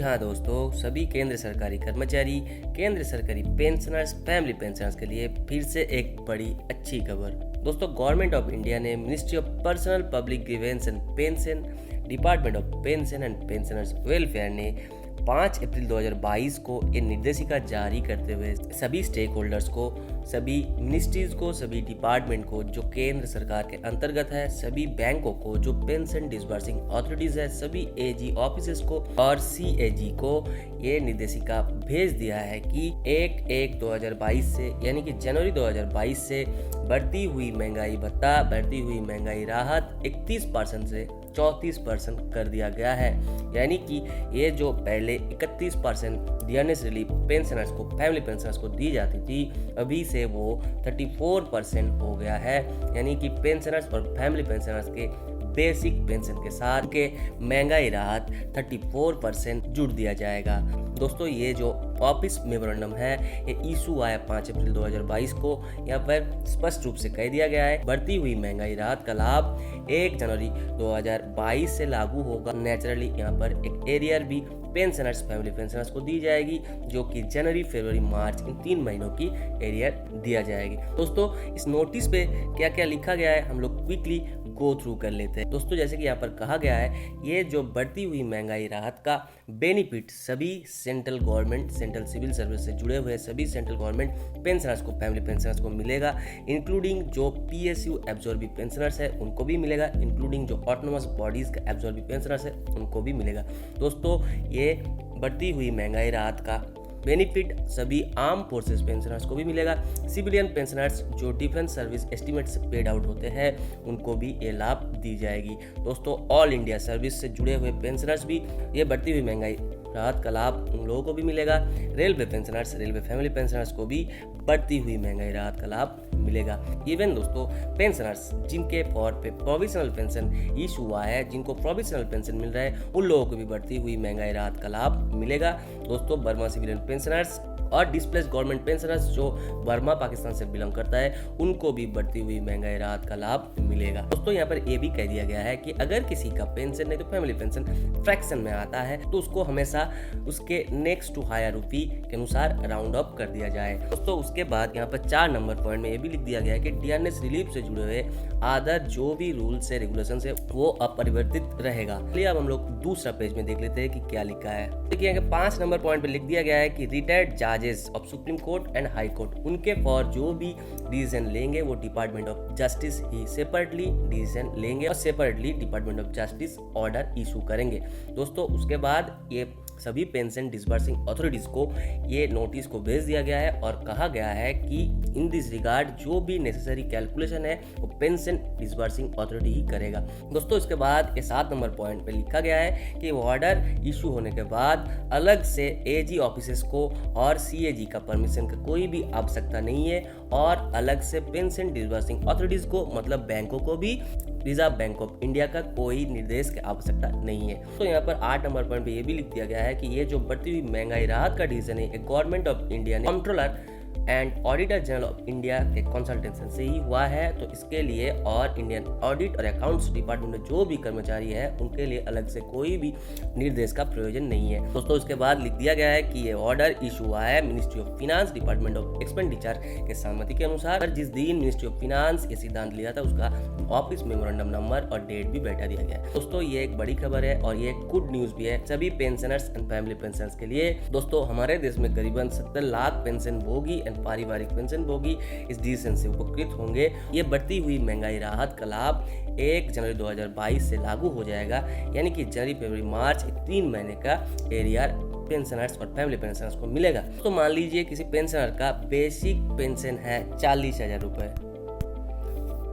हाँ दोस्तों, सभी केंद्र सरकारी कर्मचारी, केंद्र सरकारी पेंशनर्स, फैमिली पेंशनर्स के लिए फिर से एक बड़ी अच्छी खबर। दोस्तों, गवर्नमेंट ऑफ इंडिया ने ministry of personnel public grievance and pension, department of pension and pensioners welfare ने 5 अप्रैल 2022 को ये निर्देशिका जारी करते हुए सभी स्टेक होल्डर्स को, सभी मिनिस्ट्रीज को, सभी डिपार्टमेंट को जो केंद्र सरकार के अंतर्गत है, सभी बैंकों को जो पेंशन डिसबर्सिंग अथॉरिटीज है, सभी एजी ऑफिसेस को और सीएजी को ये निर्देशिका भेज दिया है कि 1/1/2022 से यानी कि जनवरी 2022 से बढ़ती हुई महंगाई भत्ता, बढ़ती हुई महंगाई राहत 31% से 34% कर दिया गया है। यानी कि ये जो पहले 31% डियरनेस रिलीफ पेंशनर्स को, फैमिली पेंशनर्स को दी जाती थी, अभी से वो 34% हो गया है। यानी कि पेंशनर्स और फैमिली पेंशनर्स के बेसिक पेंशन के साथ के महंगाई राहत 34% जुड़ दिया जाएगा। दोस्तों, ये जो ऑफिस मेमोरेंडम है ये इशू आया 5 अप्रैल 2022 को। यहाँ पर स्पष्ट रूप से कह दिया गया है, बढ़ती हुई महंगाई राहत का लाभ 1 जनवरी 2022 से लागू होगा। नेचुरली यहाँ पर एक एरियर भी पेंशनर्स, फैमिली पेंशनर्स को दी जाएगी, जो कि जनवरी, फरवरी, मार्च इन 3 महीनों की एरियर दिया जाएगी। दोस्तों, इस नोटिस पे क्या क्या लिखा गया है हम लोग क्विकली गो थ्रू कर लेते हैं। दोस्तों, जैसे कि यहाँ पर कहा गया है, ये जो बढ़ती हुई महंगाई राहत का बेनिफिट सभी central government, central civil service से जुड़े हुए सभी सेंट्रल गवर्नमेंट पेंशनर्स को, फैमिली पेंशनर्स को मिलेगा, इंक्लूडिंग जो पीएसयू एब्जॉर्बिंग पेंशनर्स है उनको भी मिलेगा, इंक्लूडिंग जो ऑटोनोमस बॉडीज का एब्जॉर्बिंग पेंशनर्स है उनको भी मिलेगा। दोस्तों, ये बढ़ती हुई महंगाई राहत का बेनिफिट सभी आर्म फोर्सेस पेंशनर्स को भी मिलेगा। सिविलियन पेंशनर्स जो डिफेंस सर्विस एस्टीमेट से पेड आउट होते हैं उनको भी ये लाभ दी जाएगी। दोस्तों, ऑल इंडिया सर्विस से जुड़े हुए पेंशनर्स भी ये बढ़ती हुई महंगाई राहत का लाभ उन लोगों को भी मिलेगा। Railway pensioners, railway family pensioners को भी बढ़ती हुई महंगाई राहत का लाभ मिलेगा। इवन दोस्तों, पेंशनर्स जिनके फॉर पे प्रोविजनल पेंशन इशू हुआ है, जिनको प्रोविजनल पेंशन मिल रहा है, उन लोगों को भी बढ़ती हुई महंगाई राहत का लाभ मिलेगा। दोस्तों, बर्मा सिविलियन पेंशनर्स और डिस्प्लेस्ड गवर्नमेंट पेंशनर्स जो बर्मा पाकिस्तान से बिलोंग करता है उनको भी बढ़ती हुई महंगाई राहत का लाभ मिलेगा। दोस्तों, यहाँ पर ये भी कह दिया गया है कि अगर किसी का पेंशन नहीं तो फैमिली पेंशन फ्रैक्शन में आता है तो उसको हमेशा उसके नेक्स्ट टू हायर रूपी के अनुसार राउंड अप कर दिया जाए। दोस्तों, उसके बाद यहाँ पर 4 नंबर पॉइंट में ये भी लिख दिया गया है कि डियरनेस रिलीफ से जुड़े हुए अदर जो भी रूल्स है, रेगुलेशन है, वो अपरिवर्तित रहेगा। चलिए अब हम लोग दूसरा पेज में देख लेते हैं कि क्या लिखा है। देखिए 5 नंबर पॉइंट पे लिख दिया गया है कि रिटायर्ड जजेस of supreme court and high court, उनके फॉर जो भी डिसीजन लेंगे वो department of justice he separately decision लेंगे और separately department of justice order issue करेंगे। दोस्तों, उसके बाद ये सभी पेंशन डिसबर्सिंग अथॉरिटीज को ये नोटिस को भेज दिया गया है और कहा गया है कि इन दिस रिगार्ड जो भी नेसेसरी कैलकुलेशन है वो पेंशन डिसबर्सिंग अथॉरिटी ही करेगा। दोस्तों, इसके बाद ये 7 नंबर पॉइंट पे लिखा गया है कि वो ऑर्डर इशू होने के बाद अलग से एजी ऑफिसेस को और सीएजी का परमिशन का कोई भी आवश्यकता नहीं है और अलग से पेंशन डिसबर्सिंग अथॉरिटीज को, मतलब बैंकों को भी रिजर्व बैंक ऑफ इंडिया का कोई निर्देश की आवश्यकता नहीं है। तो यहाँ पर 8 नंबर पॉइंट पे ये भी लिख दिया गया है कि ये जो बढ़ती हुई महंगाई राहत का डिसीजन है गवर्नमेंट ऑफ इंडिया ने controller and auditor general of India के कंसल्टेशन से ही हुआ है, तो इसके लिए और इंडियन ऑडिट और अकाउंट्स डिपार्टमेंट में जो भी कर्मचारी है उनके लिए अलग से कोई भी निर्देश का प्रयोजन नहीं है। दोस्तों, उसके बाद लिख दिया गया है कि ये ऑर्डर इशू हुआ है ministry of finance, department of expenditure के सहमति के अनुसार। जिस दिन मिनिस्ट्री ऑफ फिनांस ये सिद्धांत लिया था उसका ऑफिस मेमोरेंडम नंबर और डेट भी बैठा दिया गया है। दोस्तों, ये एक बड़ी खबर है और ये गुड न्यूज भी है सभी पेंशनर्स एंड फैमिली पेंशनर्स के लिए। दोस्तों, हमारे देश में करीबन 70 लाख पेंशन भोगी एंड पारिवारिक पेंशन भोगी इस डिसीजन से उपकृत होंगे। ये बढ़ती हुई महंगाई राहत का लाभ 1 जनवरी 2022 से लागू हो जाएगा। यानी कि जनवरी, फरवरी, मार्च 3 महीने का एरियर पेंशनर्स और फैमिली पेंशनर्स को मिलेगा। तो मान लीजिए किसी पेंशनर का बेसिक पेंशन है 40,000 रुपए,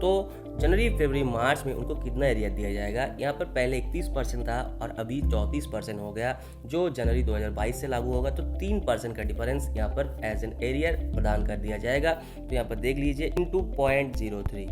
तो जनवरी, फरवरी, मार्च में उनको कितना एरिया दिया जाएगा? यहाँ पर पहले 31% था और अभी 34% हो गया, जो जनवरी 2022 से लागू होगा। तो 3% का डिफरेंस यहाँ पर एज एन एरियर प्रदान कर दिया जाएगा। तो यहाँ पर देख लीजिए into 0.03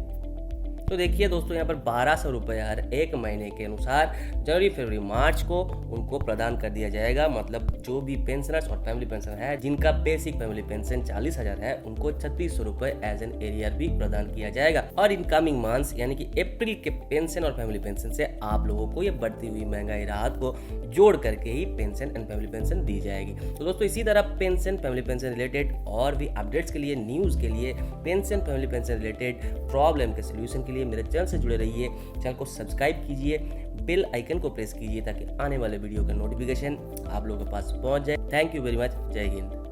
तो देखिए दोस्तों, यहाँ पर 1200 रुपये हर एक महीने के अनुसार जनवरी, फरवरी, मार्च को उनको प्रदान कर दिया जाएगा। मतलब जो भी पेंशनर्स और फैमिली पेंशनर है जिनका बेसिक फैमिली पेंशन 40,000 है, उनको 3600 रुपये एज एन एरियर भी प्रदान किया जाएगा। और इनकमिंग मंथ्स यानी कि अप्रैल के पेंशन और फैमिली पेंशन से आप लोगों को ये बढ़ती हुई महंगाई राहत को जोड़ करके ही पेंशन एंड फैमिली पेंशन दी जाएगी। तो दोस्तों, इसी तरह पेंशन, फैमिली पेंशन रिलेटेड और भी अपडेट्स के लिए, न्यूज़ के लिए, pension, family pension related problem के सोल्यूशन के लिए मेरे चैनल से जुड़े रहिए। चैनल को सब्सक्राइब कीजिए, बेल आइकन को प्रेस कीजिए ताकि आने वाले वीडियो का नोटिफिकेशन आप लोगों के पास पहुंच जाए। Thank you very much. जय हिंद।